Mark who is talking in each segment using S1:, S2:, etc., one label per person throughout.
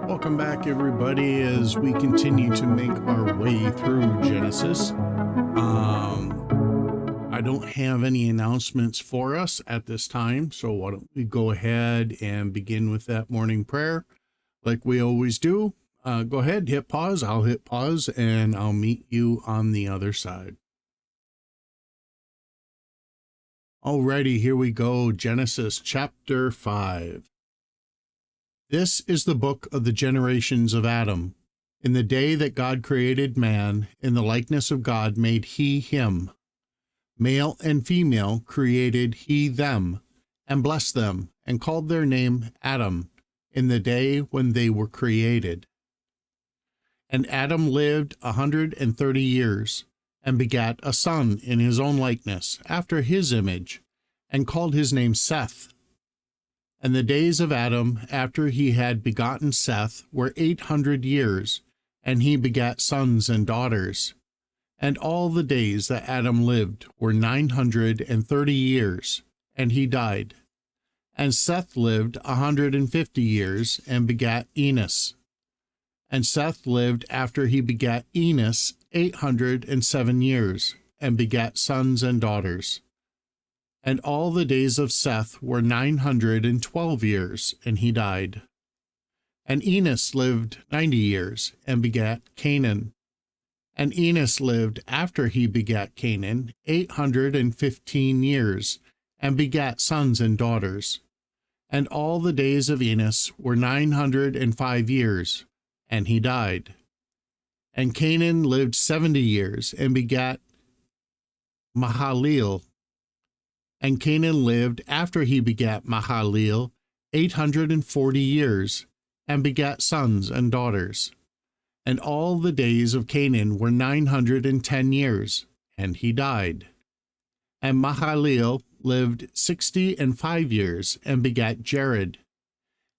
S1: Welcome back, everybody, as we continue to make our way through Genesis. I don't have any announcements for us at this time, so why don't we go ahead and begin with that morning prayer like we always do. Go ahead, hit pause. I'll hit pause, and I'll meet you on the other side. Alrighty, here we go. Genesis chapter 5. This is the book of the generations of Adam. In the day that God created man, in the likeness of God made he him. Male and female created he them, and blessed them, and called their name Adam, in the day when they were created. And Adam lived 130 years, and begat a son in his own likeness, after his image, and called his name Seth. And the days of Adam after he had begotten Seth were 800 years, and he begat sons and daughters. And all the days that Adam lived were 930 years, and he died. And Seth lived 150 years, and begat Enos. And Seth lived after he begat Enos 807 years, and begat sons and daughters. And all the days of Seth were 912 years, and he died. And Enos lived 90 years, and begat Canaan. And Enos lived after he begat Canaan 815 years, and begat sons and daughters. And all the days of Enos were 905 years, and he died. And Canaan lived 70 years, and begat Mahalalel. And Canaan lived after he begat Mahalalel 840 years, and begat sons and daughters. And all the days of Canaan were 910 years, and he died. And Mahalalel lived 65 years, and begat Jared.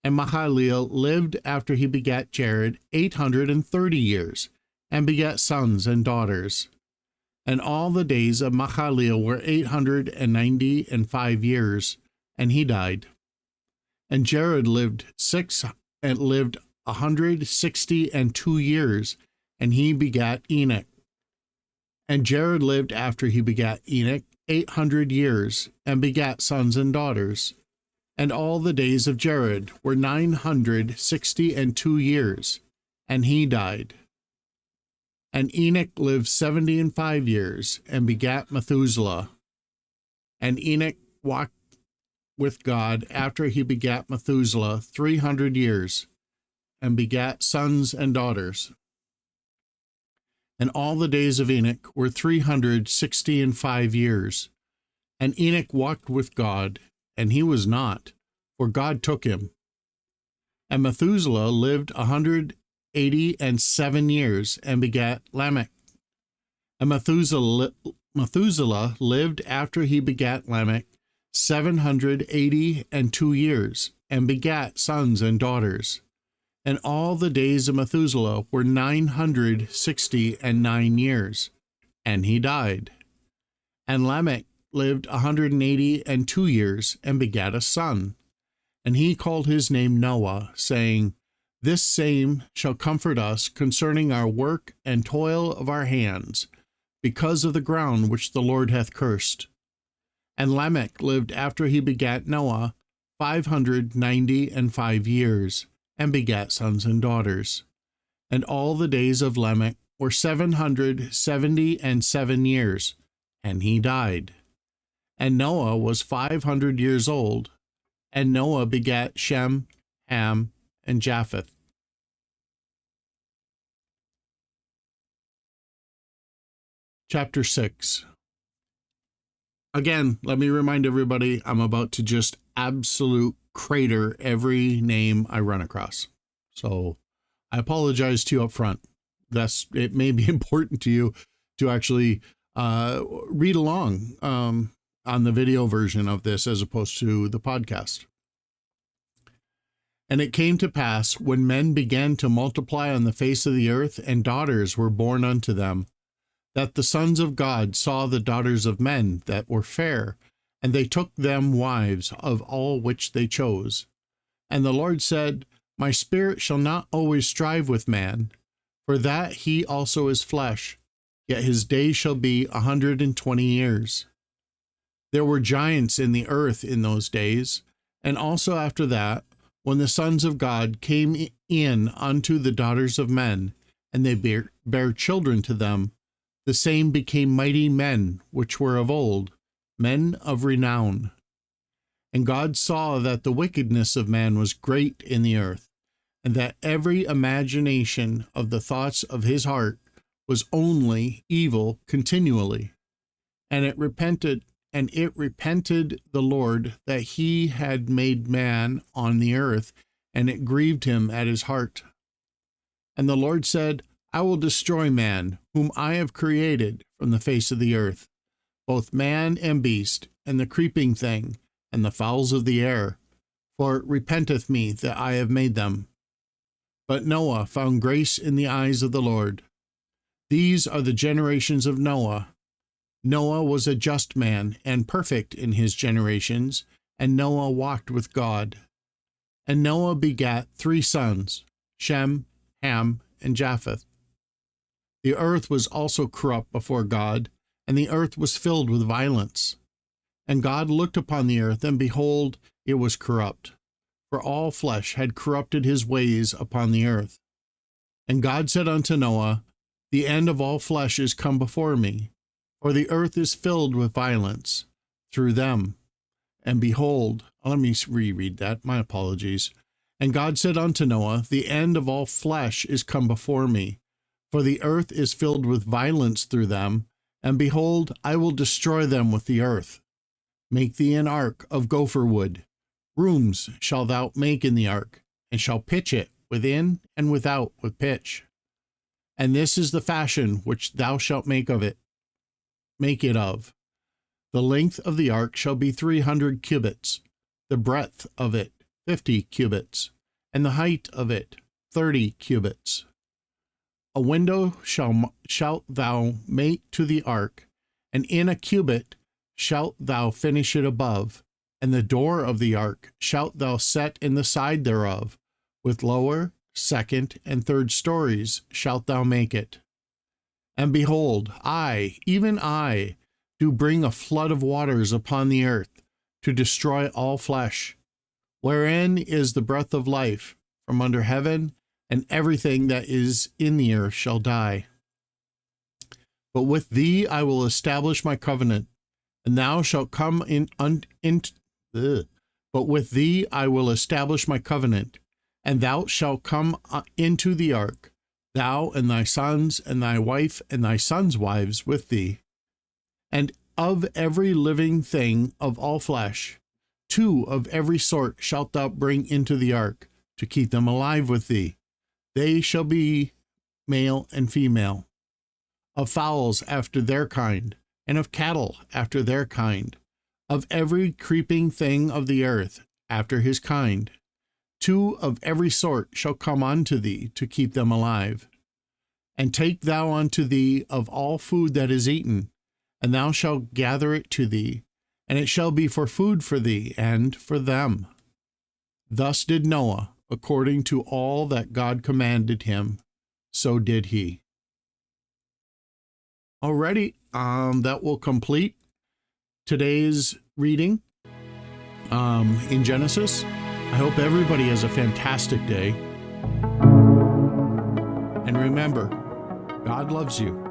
S1: And Mahalalel lived after he begat Jared 830 years, and begat sons and daughters. And all the days of Mahalalel were 895 years, and he died. And Jared lived 162 years, and he begat Enoch. And Jared lived after he begat Enoch 800 years, and begat sons and daughters. And all the days of Jared were 962 years, and he died. And Enoch lived 75 years, and begat Methuselah. And Enoch walked with God after he begat Methuselah 300 years, and begat sons and daughters. And all the days of Enoch were 365 years. And Enoch walked with God, and he was not, for God took him. And Methuselah lived 187 years, and begat Lamech. And Methuselah lived after he begat Lamech 782 years, and begat sons and daughters. And all the days of Methuselah were 969 years, and he died. And Lamech lived 182 years, and begat a son. And he called his name Noah, saying, This same shall comfort us concerning our work and toil of our hands, because of the ground which the Lord hath cursed. And Lamech lived after he begat Noah 595 years, and begat sons and daughters. And all the days of Lamech were 777 years, and he died. And Noah was 500 years old, and Noah begat Shem, Ham, and Japheth. Chapter 6. Again, let me remind everybody, I'm about to just absolute crater every name I run across. So I apologize to you up front. It may be important to you to actually read along on the video version of this as opposed to the podcast. And it came to pass, when men began to multiply on the face of the earth, and daughters were born unto them, that the sons of God saw the daughters of men that were fair, and they took them wives of all which they chose. And the Lord said, My spirit shall not always strive with man, for that he also is flesh, yet his days shall be 120 years. There were giants in the earth in those days, and also after that, when the sons of God came in unto the daughters of men, and they bare children to them, the same became mighty men which were of old, men of renown. And God saw that the wickedness of man was great in the earth, and that every imagination of the thoughts of his heart was only evil continually. And it repented the Lord that he had made man on the earth, and it grieved him at his heart. And the Lord said, I will destroy man, whom I have created from the face of the earth, both man and beast, and the creeping thing, and the fowls of the air, for it repenteth me that I have made them. But Noah found grace in the eyes of the Lord. These are the generations of Noah. Noah was a just man and perfect in his generations, and Noah walked with God. And Noah begat 3 sons, Shem, Ham, and Japheth. The earth was also corrupt before God, and the earth was filled with violence. And God looked upon the earth, and behold, it was corrupt, for all flesh had corrupted his ways upon the earth. And God said unto Noah, The end of all flesh is come before me, for the earth is filled with violence through them. And behold, let me reread that, my apologies. And God said unto Noah, The end of all flesh is come before me, for the earth is filled with violence through them, and behold, I will destroy them with the earth. Make thee an ark of gopher wood. Rooms shalt thou make in the ark, and shall pitch it within and without with pitch. And this is the fashion which thou shalt make it of. The length of the ark shall be 300 cubits, the breadth of it 50 cubits, and the height of it 30 cubits. A window shalt thou make to the ark, and in a cubit shalt thou finish it above, and the door of the ark shalt thou set in the side thereof, with lower, second, and third stories shalt thou make it. And behold, I, even I, do bring a flood of waters upon the earth, to destroy all flesh, wherein is the breath of life from under heaven, and everything that is in the earth shall die. But with thee I will establish my covenant, and thou shalt come But with thee I will establish my covenant, and thou shalt come into the ark, thou and thy sons, and thy wife, and thy sons' wives with thee. And of every living thing of all flesh, 2 of every sort shalt thou bring into the ark, to keep them alive with thee. They shall be male and female, of fowls after their kind, and of cattle after their kind, of every creeping thing of the earth after his kind. 2 of every sort shall come unto thee to keep them alive. And take thou unto thee of all food that is eaten, and thou shalt gather it to thee, and it shall be for food for thee and for them. Thus did Noah, according to all that God commanded him, so did he. Alrighty, that will complete today's reading in Genesis. I hope everybody has a fantastic day. And remember, God loves you.